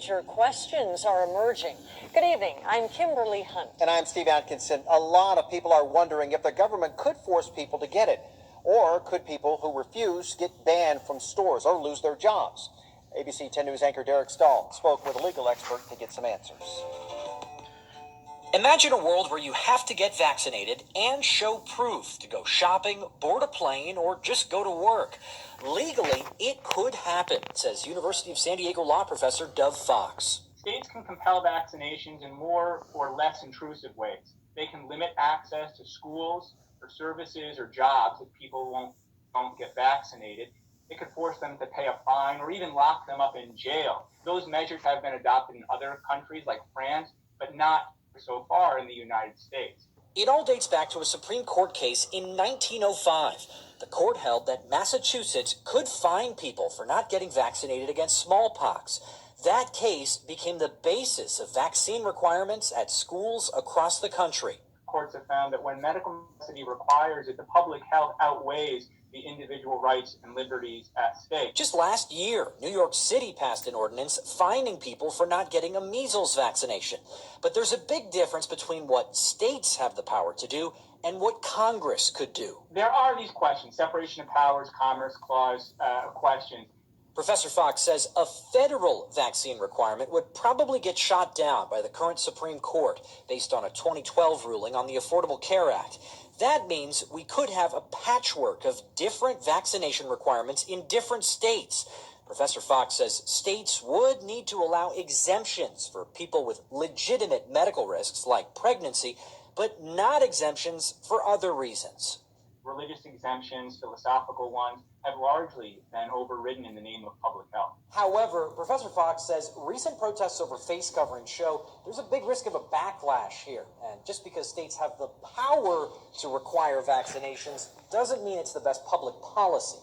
Major questions are emerging. Good evening, I'm Kimberly Hunt. And I'm Steve Atkinson. A lot of people are wondering if the government could force people to get it, or could people who refuse get banned from stores or lose their jobs? ABC 10 News anchor Derek Stahl spoke with a legal expert to get some answers. Imagine a world where you have to get vaccinated and show proof to go shopping, board a plane, or just go to work. Legally, it could happen, says University of San Diego law professor Dov Fox. States can compel vaccinations in more or less intrusive ways. They can limit access to schools or services or jobs if people won't get vaccinated. It could force them to pay a fine or even lock them up in jail. Those measures have been adopted in other countries like France, but not so far in the United States. It all dates back to a Supreme Court case in 1905. The court held that Massachusetts could fine people for not getting vaccinated against smallpox. That case became the basis of vaccine requirements at schools across the country. Courts have found that when medical necessity requires it, the public health outweighs the individual rights and liberties at stake. Just last year, New York City passed an ordinance fining people for not getting a measles vaccination. But there's a big difference between what states have the power to do and what Congress could do. There are these questions, separation of powers, Commerce Clause questions. Professor Fox says a federal vaccine requirement would probably get shot down by the current Supreme Court based on a 2012 ruling on the Affordable Care Act. That means we could have a patchwork of different vaccination requirements in different states. Professor Fox says states would need to allow exemptions for people with legitimate medical risks like pregnancy, but not exemptions for other reasons. Religious exemptions, philosophical ones, have largely been overridden in the name of public health. However, Professor Fox says recent protests over face coverings show there's a big risk of a backlash here. And just because states have the power to require vaccinations doesn't mean it's the best public policy.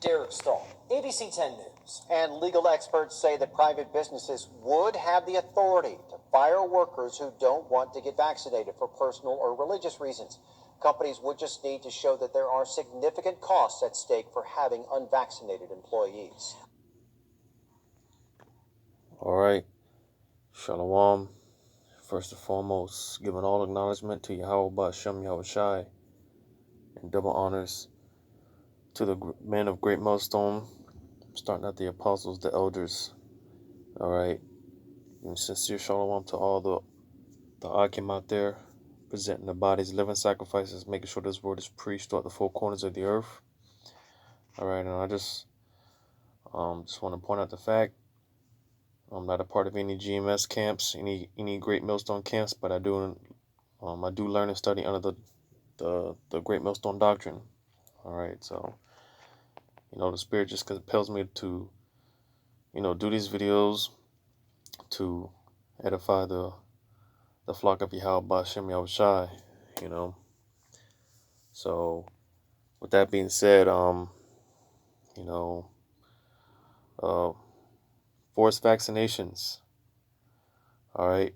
Derek Stahl, ABC 10 News. And legal experts say that private businesses would have the authority to fire workers who don't want to get vaccinated for personal or religious reasons. Companies would just need to show that there are significant costs at stake for having unvaccinated employees. All right. Shalom. First and foremost, giving all acknowledgement to Yahweh Ba'Shem Yahushai and double honors to the men of Great Millstone, starting at the apostles, the elders. All right. And sincere shalom to all the Akim out there, presenting their bodies, living sacrifices, making sure this word is preached throughout the four corners of the earth. All right, and I just want to point out the fact I'm not a part of any GMS camps, any Great Millstone camps, but I do learn and study under the Great Millstone doctrine. All right, so the Spirit just compels me to do these videos to edify the flock of Yahweh Ba'Shem Yahushai, So, with that being said, forced vaccinations. All right.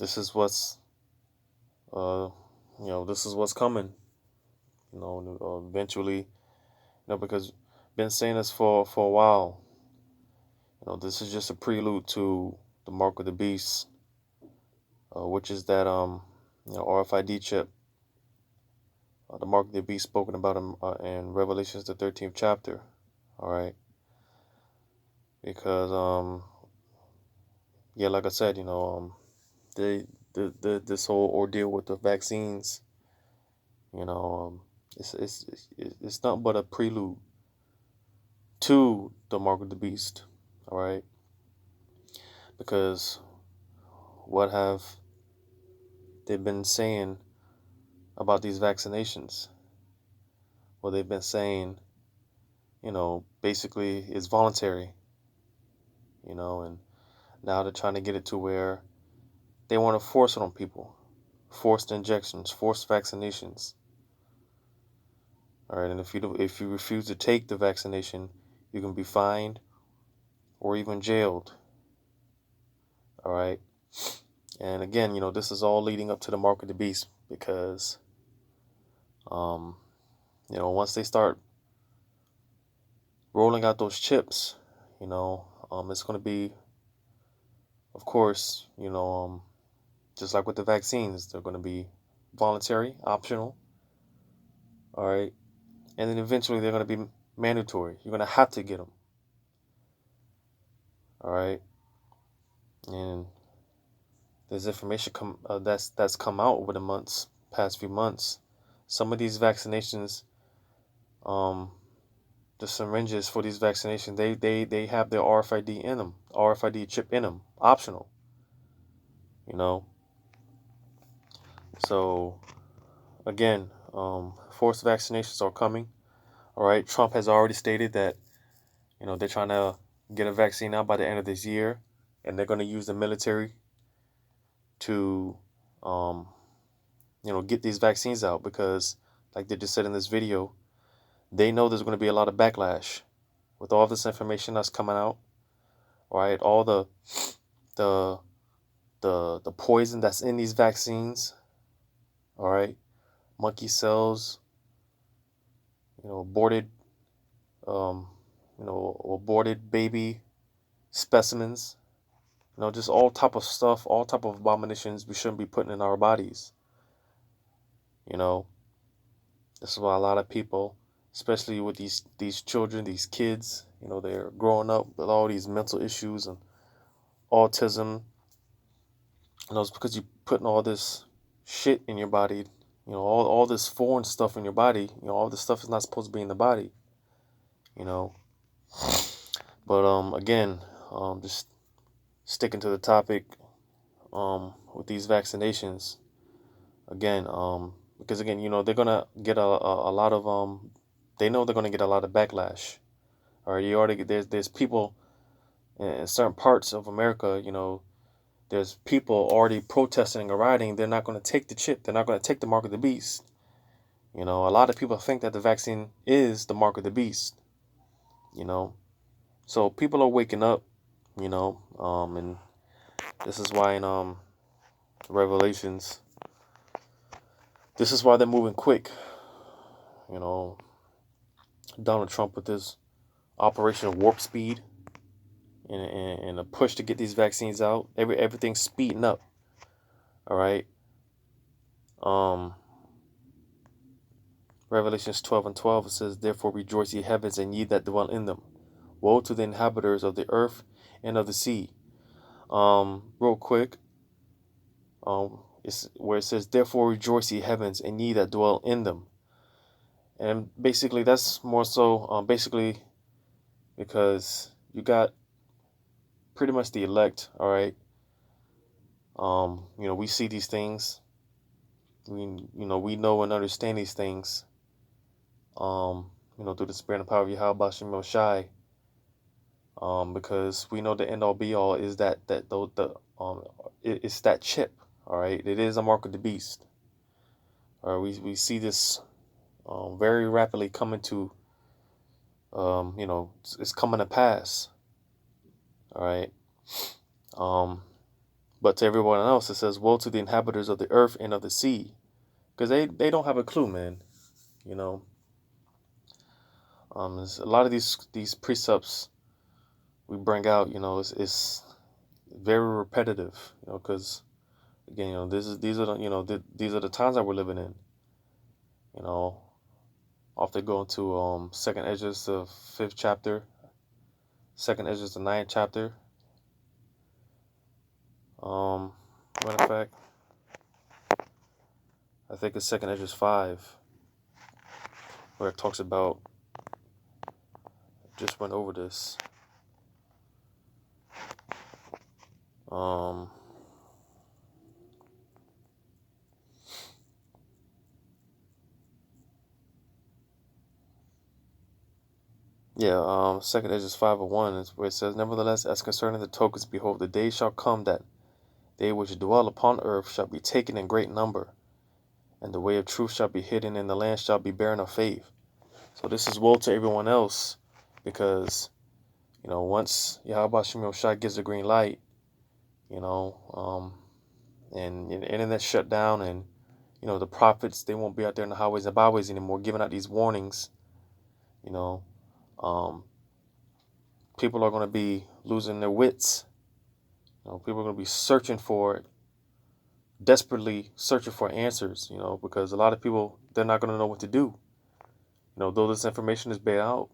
This is what's, this is what's coming. Eventually, because been saying this for a while. This is just a prelude to the mark of the beast, which is that RFID chip. The mark of the beast spoken about in Revelations, the 13th chapter. All right. Because like I said, this whole ordeal with the vaccines, it's nothing but a prelude to the mark of the beast. All right. Because what have they been saying about these vaccinations? Well, they've been saying, basically it's voluntary, and now they're trying to get it to where they want to force it on people, forced injections, forced vaccinations. All right, and if you refuse to take the vaccination, you can be fined or even jailed. All right. And again, this is all leading up to the mark of the beast because, once they start rolling out those chips, it's going to be, of course, just like with the vaccines, they're going to be voluntary, optional, all right? And then eventually they're going to be mandatory. You're going to have to get them, all right? And there's information that's come out over the past few months. Some of these vaccinations, um, the syringes for these vaccinations, they have their RFID in them, RFID chip in them, optional, you know. So again, forced vaccinations are coming. All right, Trump has already stated that they're trying to get a vaccine out by the end of this year, and they're going to use the military to get these vaccines out because, like they just said in this video, they know there's going to be a lot of backlash with all this information that's coming out. Right, all the the poison that's in these vaccines. All right, monkey cells, aborted, aborted baby specimens. Just all type of stuff, all type of abominations we shouldn't be putting in our bodies. You know, this is why a lot of people, especially with these children, these kids, they're growing up with all these mental issues and autism. It's because you're putting all this shit in your body. All this foreign stuff in your body. All this stuff is not supposed to be in the body. But again, just sticking to the topic, with these vaccinations. Again, because again, they're gonna get a lot of they know they're gonna get a lot of backlash. All right, you already there's people in certain parts of America. There's people already protesting and rioting. They're not going to take the chip. They're not going to take the mark of the beast. A lot of people think that the vaccine is the mark of the beast. So people are waking up. And this is why in Revelations, this is why they're moving quick. Donald Trump with this Operation Warp Speed and a push to get these vaccines out. Everything's speeding up. All right. Revelations 12:12, it says, "Therefore rejoice, ye heavens, and ye that dwell in them. Woe to the inhabitants of the earth and of the sea." Real quick, it's where it says, "Therefore rejoice, ye heavens, and ye that dwell in them." And basically, that's more so, basically, because you got pretty much the elect. All right. We see these things. We know and understand these things. Through the spirit and power of Yahweh Shem Shai. Because we know the end all be all is it's that chip. All right, it is a mark of the beast. All right, we see this very rapidly coming to it's coming to pass. All right. But to everyone else, it says, "Woe to the inhabitants of the earth and of the sea," because they don't have a clue, man. There's a lot of these precepts we bring out. It's very repetitive. Because again, these are these are the times that we're living in. Off they go into Second Ezra, the 5th chapter, Second Ezra, the 9th chapter. Matter of fact, I think it's Second Ezra 5, where it talks about. Just went over this. Second Ezra 5:1 is where it says, "Nevertheless, as concerning the tokens, behold, the day shall come that they which dwell upon earth shall be taken in great number, and the way of truth shall be hidden, and the land shall be barren of faith." So this is woe to everyone else, because once Yahweh Shem Shai gives the green light, and the internet shut down, and the prophets, they won't be out there in the highways and byways anymore giving out these warnings. people are going to be losing their wits. People are going to be searching for it, desperately searching for answers, because a lot of people, they're not going to know what to do. Though this information has been out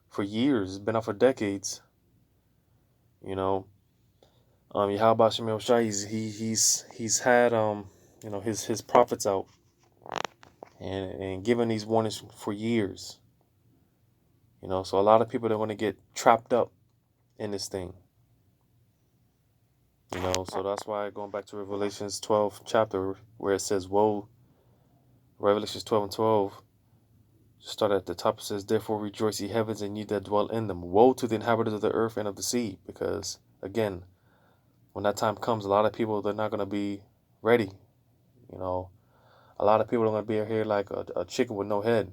for years, it's been out for decades, Yahweh Shemel Shai, he's had his prophets out and given these warnings for years. So a lot of people, they want to get trapped up in this thing. So that's why, going back to Revelations 12 chapter, where it says, woe, Revelations 12 and 12, start at the top, it says, therefore rejoice, ye heavens, and ye that dwell in them. Woe to the inhabitants of the earth and of the sea, because, again, when that time comes, a lot of people, they're not going to be ready. A lot of people are going to be here like a chicken with no head,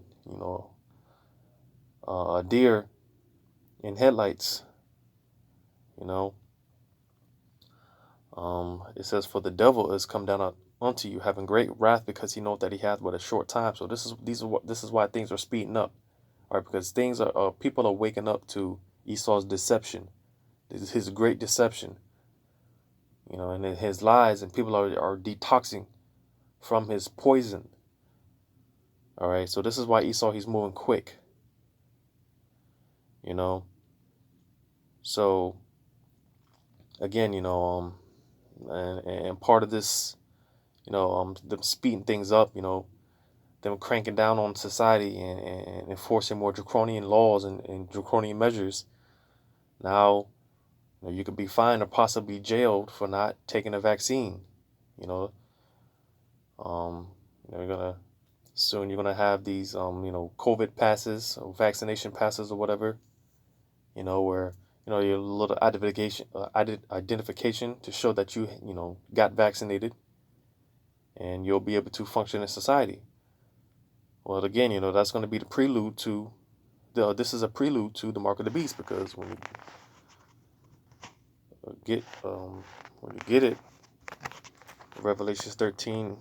a deer in headlights, It says, for the devil is come down unto you, having great wrath, because he knoweth that he hath but a short time. So this is why things are speeding up, all right? Because things are people are waking up to Esau's deception, his great deception, and his lies, and people are detoxing from his poison. All right, so this is why Esau, he's moving quick. So again, and part of this, them speeding things up, them cranking down on society and enforcing more draconian laws and draconian measures. Now, you could be fined or possibly jailed for not taking a vaccine. You're gonna soon, you're gonna have these COVID passes or vaccination passes or whatever. Where your little identification to show that you got vaccinated, and you'll be able to function in society. Well, again, that's going to be the prelude to this is a prelude to the mark of the beast, because when you get it, Revelations 13,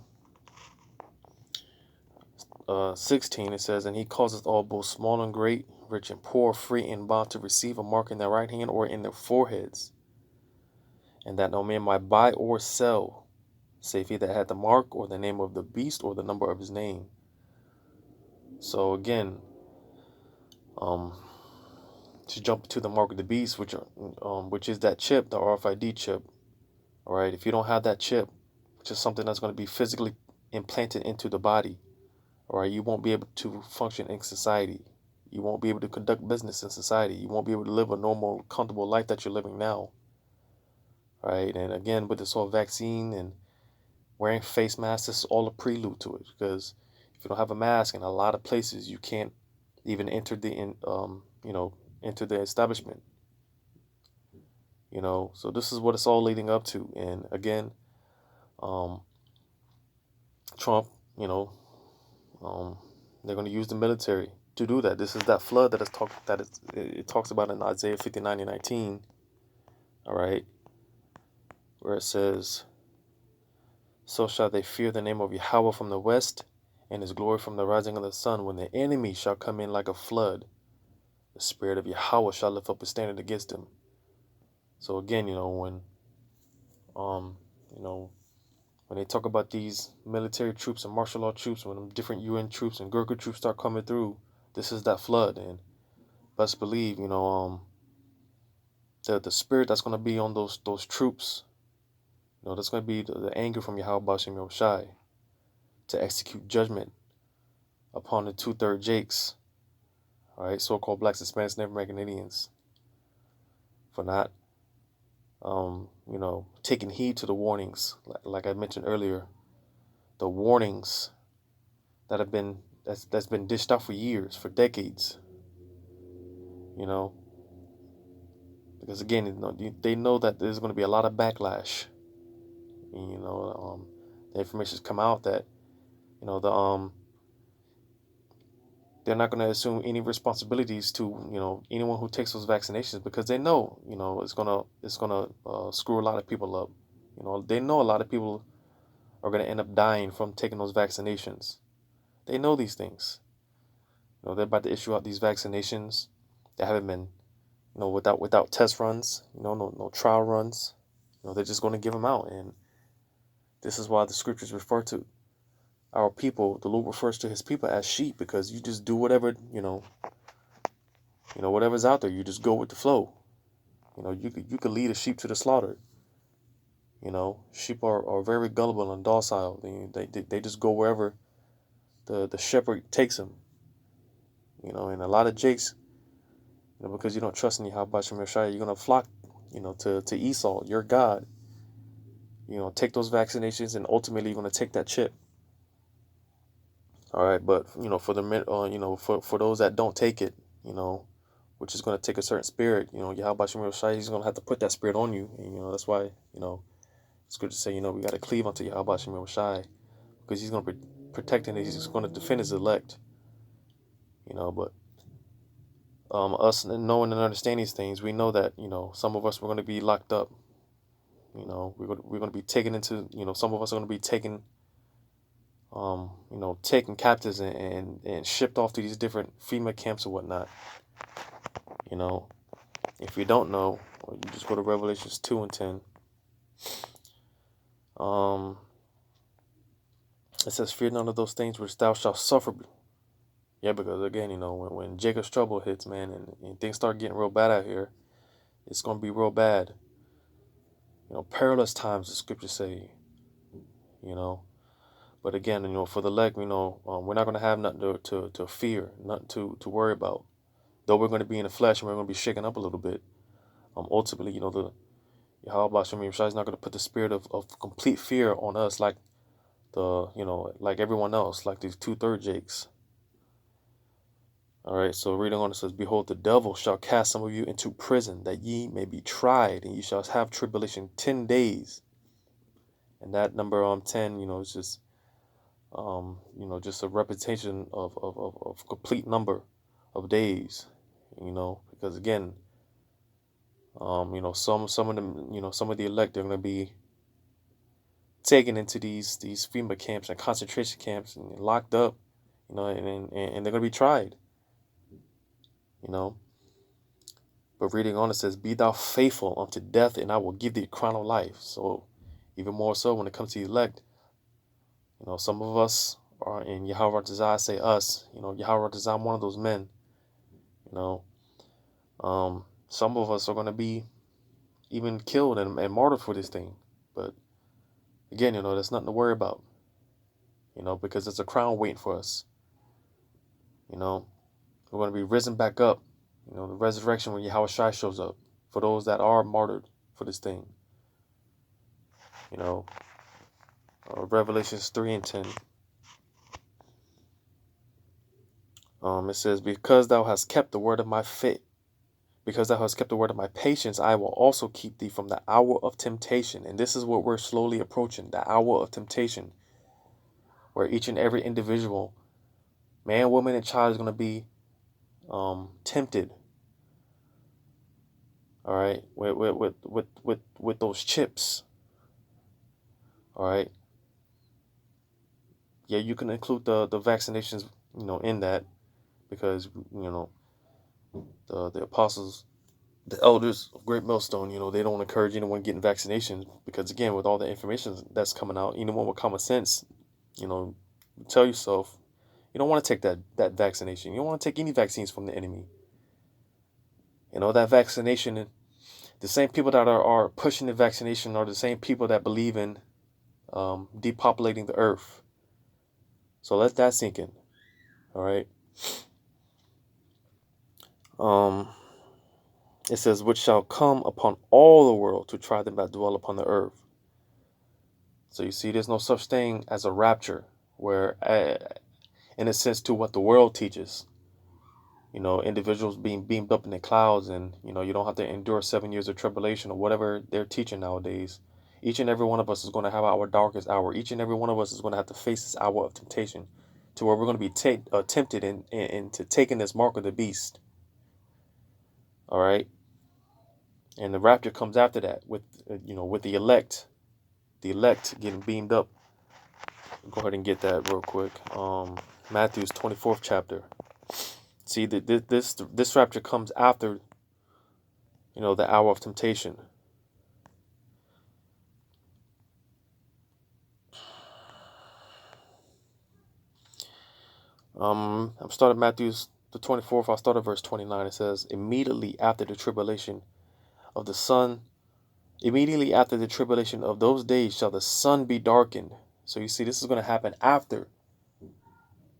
16, it says, and he causeth all, both small and great, rich and poor, free and bond, to receive a mark in their right hand or in their foreheads, and that no man might buy or sell, save he that had the mark, or the name of the beast, or the number of his name. So again, to jump to the mark of the beast, which is that chip, the RFID chip. All right, if you don't have that chip, which is something that's going to be physically implanted into the body, all right, you won't be able to function in society. You won't be able to conduct business in society. You won't be able to live a normal, comfortable life that you're living now. All right, and again, with this whole vaccine and wearing face masks, this is all a prelude to it, because if you don't have a mask in a lot of places, you can't even enter enter the establishment. So this is what it's all leading up to. And again, Trump, they're going to use the military to do that. This is that flood it talks about in Isaiah 59 and 19. All right, where it says, so shall they fear the name of Yahweh from the west, and his glory from the rising of the sun. When the enemy shall come in like a flood, the spirit of Yahweh shall lift up a standard against him. So again, when they talk about these military troops and martial law troops, when them different UN troops and Gurkha troops start coming through, this is that flood. And best believe, the spirit that's going to be on those troops, that's going to be the anger from Yahweh Bashem Yoshai to execute judgment upon the 2/3 Jakes, all right, so-called blacks, Hispanics, Native American Indians, for not, taking heed to the warnings, like I mentioned earlier, the warnings that's been dished out for years, for decades, because again, they know that there's going to be a lot of backlash. The information's come out that they're not going to assume any responsibilities to anyone who takes those vaccinations, because they know it's gonna screw a lot of people up. They know a lot of people are going to end up dying from taking those vaccinations. They know these things. They're about to issue out these vaccinations that haven't been without test runs, no trial runs. They're just going to give them out. And this is why the scriptures refer to our people, the Lord refers to his people as sheep, because you just do whatever, whatever's out there. You just go with the flow. You could lead a sheep to the slaughter. Sheep are very gullible and docile. They just go wherever the shepherd takes them. And a lot of jakes, because you don't trust in Yahweh Shem Yeshua, you're gonna flock, to Esau, your God. Take those vaccinations, and ultimately you're gonna take that chip. All right, but for for those that don't take it, which is gonna take a certain spirit, Yahweh Shem Yeshua, he's gonna have to put that spirit on you, and that's why it's good to say, we got to cleave unto Yahweh Shem Yeshua, because he's gonna be protecting, he's gonna defend his elect. But us knowing and understanding these things, we know that some of us, we're going to be locked up. We're going to be taken into, some of us are going to be taken taken captives and shipped off to these different FEMA camps or whatnot. If you don't know, you just go to Revelations 2 and 10. It says, fear none of those things which thou shalt suffer. Yeah, because again, when Jacob's trouble hits, man, and things start getting real bad out here, it's going to be real bad. Perilous times, the scriptures say, But again, for the elect, we're not going to have nothing to fear, nothing to worry about. Though we're going to be in the flesh and we're going to be shaken up a little bit. Ultimately, the Yahweh Shem Yeshua is not going to put the spirit of complete fear on us like like everyone else, like these 2/3 Jakes. All right, so reading on, it says, behold, the devil shall cast some of you into prison, that ye may be tried, and ye shall have tribulation 10 days. And that number 10, is just just a repetition of complete number of days, because again, some of them, some of the elect are going to be taken into these FEMA camps and concentration camps and locked up, and they're going to be tried, But reading on, it says, be thou faithful unto death, and I will give thee a crown of life. So even more so when it comes to the elect, some of us are in Yahweh Tazah, say us, Yahweh Tazah, I'm one of those men, some of us are going to be even killed and martyred for this thing. But again, there's nothing to worry about, because there's a crown waiting for us. We're going to be risen back up, the resurrection when Yahweh Shai shows up for those that are martyred for this thing. Revelations 3 and 10. It says, because thou hast kept the word of my faith, because thou hast kept the word of my patience, I will also keep thee from the hour of temptation. And this is what we're slowly approaching, the hour of temptation, where each and every individual, man, woman, and child, is going to be tempted. All right, with those chips. All right. Yeah, you can include the vaccinations, in that, because the apostles, the elders of Great Millstone, they don't encourage anyone getting vaccinations, because again, with all the information that's coming out, anyone with common sense, tell yourself you don't want to take that vaccination. You don't want to take any vaccines from the enemy. That vaccination, the same people that are pushing the vaccination are the same people that believe in depopulating the earth. So let that sink in. All right. It says, which shall come upon all the world to try them that dwell upon the earth. So you see, there's no such thing as a rapture, where, in a sense, to what the world teaches, individuals being beamed up in the clouds, and, you don't have to endure 7 years of tribulation or whatever they're teaching nowadays. Each and every one of us is going to have our darkest hour. Each and every one of us is going to have to face this hour of temptation, to where we're going to be tempted into taking this mark of the beast. All right. And the rapture comes after that with, with the elect getting beamed up. Go ahead and get that real quick. Matthew's 24th chapter. See, this rapture comes after the hour of temptation. I'm starting Matthew's the 24th. I'll start at verse 29. It says, immediately after the tribulation of the sun, immediately after the tribulation of those days shall the sun be darkened. So you see, this is going to happen after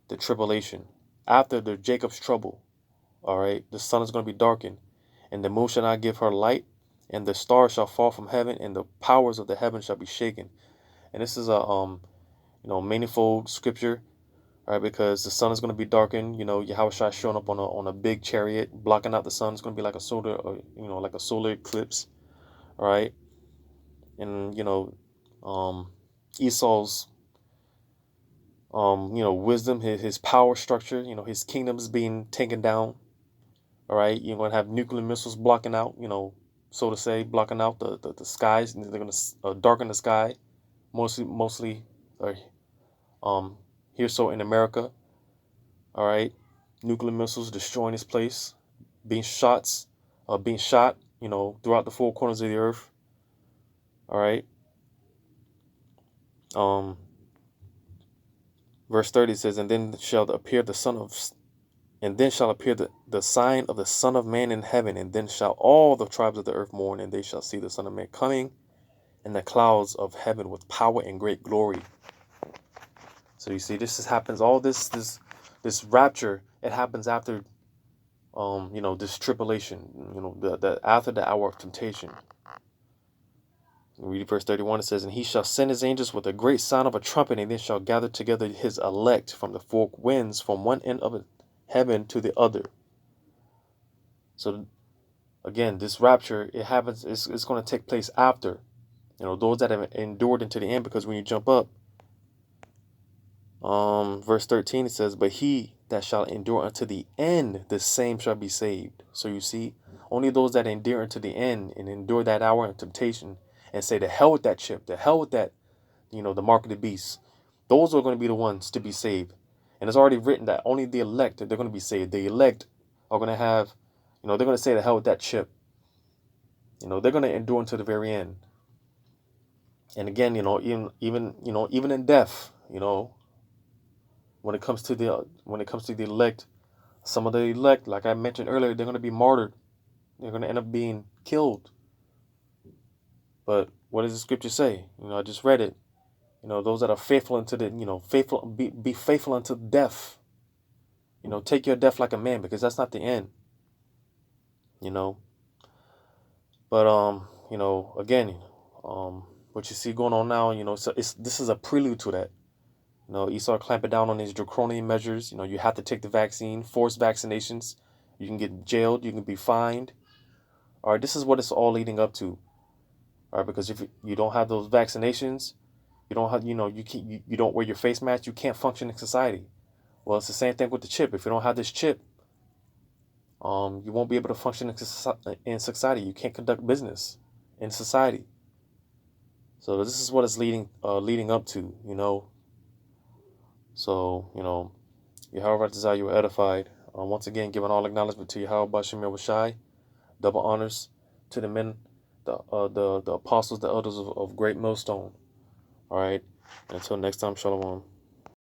the tribulation, after the Jacob's trouble. All right, the sun is going to be darkened, and the moon shall not give her light, and the stars shall fall from heaven, and the powers of the heaven shall be shaken. And this is a manifold scripture, right? Because the sun is going to be darkened. Yahushua showing up on a big chariot, blocking out the sun. It's going to be like a solar eclipse, all right? And Esau's wisdom, his power structure, his kingdom is being taken down. All right, you're going to have nuclear missiles blocking out, so to say, blocking out the skies. And they're going to darken the sky, mostly, here so in America. All right, nuclear missiles destroying this place, being shot, throughout the four corners of the earth. All right. Verse 30 says, and then shall appear the sign of the Son of Man in heaven, and then shall all the tribes of the earth mourn, and they shall see the Son of Man coming in the clouds of heaven with power and great glory. So you see, happens. All this rapture, it happens after, this tribulation. The after the hour of temptation. Read verse 31. It says, and he shall send his angels with a great sound of a trumpet, and then shall gather together his elect from the four winds, from one end of heaven to the other. So again, this rapture, it happens. It's going to take place after, those that have endured into the end. Because when you jump up, verse 13, it says, but he that shall endure unto the end, the same shall be saved. So you see, only those that endure unto the end and endure that hour of temptation and say, the hell with that chip, the hell with that, the mark of the beast, those are going to be the ones to be saved. And it's already written that only the elect, they're going to be saved. The elect are going to have, they're going to say, the hell with that chip. They're going to endure until the very end. And again, even in death, when it comes to the elect, some of the elect, like I mentioned earlier, they're going to be martyred. They're going to end up being killed. But what does the scripture say? I just read it. Those that are faithful unto be faithful unto death. Take your death like a man, because that's not the end. But again, what you see going on now, so this is a prelude to that. Esau clamping down on these draconian measures. You have to take the vaccine, forced vaccinations. You can get jailed. You can be fined. All right, this is what it's all leading up to. All right, because if you don't have those vaccinations, you don't have, you don't wear your face mask, you can't function in society. Well, it's the same thing with the chip. If you don't have this chip, you won't be able to function in society. You can't conduct business in society. So this is what it's leading up to. So Yahweh desire you are edified. Once again, giving all acknowledgement to Yahweh Bashem Yahushai. Double honors to the men, the apostles, the elders of Great Millstone. All right. Until next time, Shalom.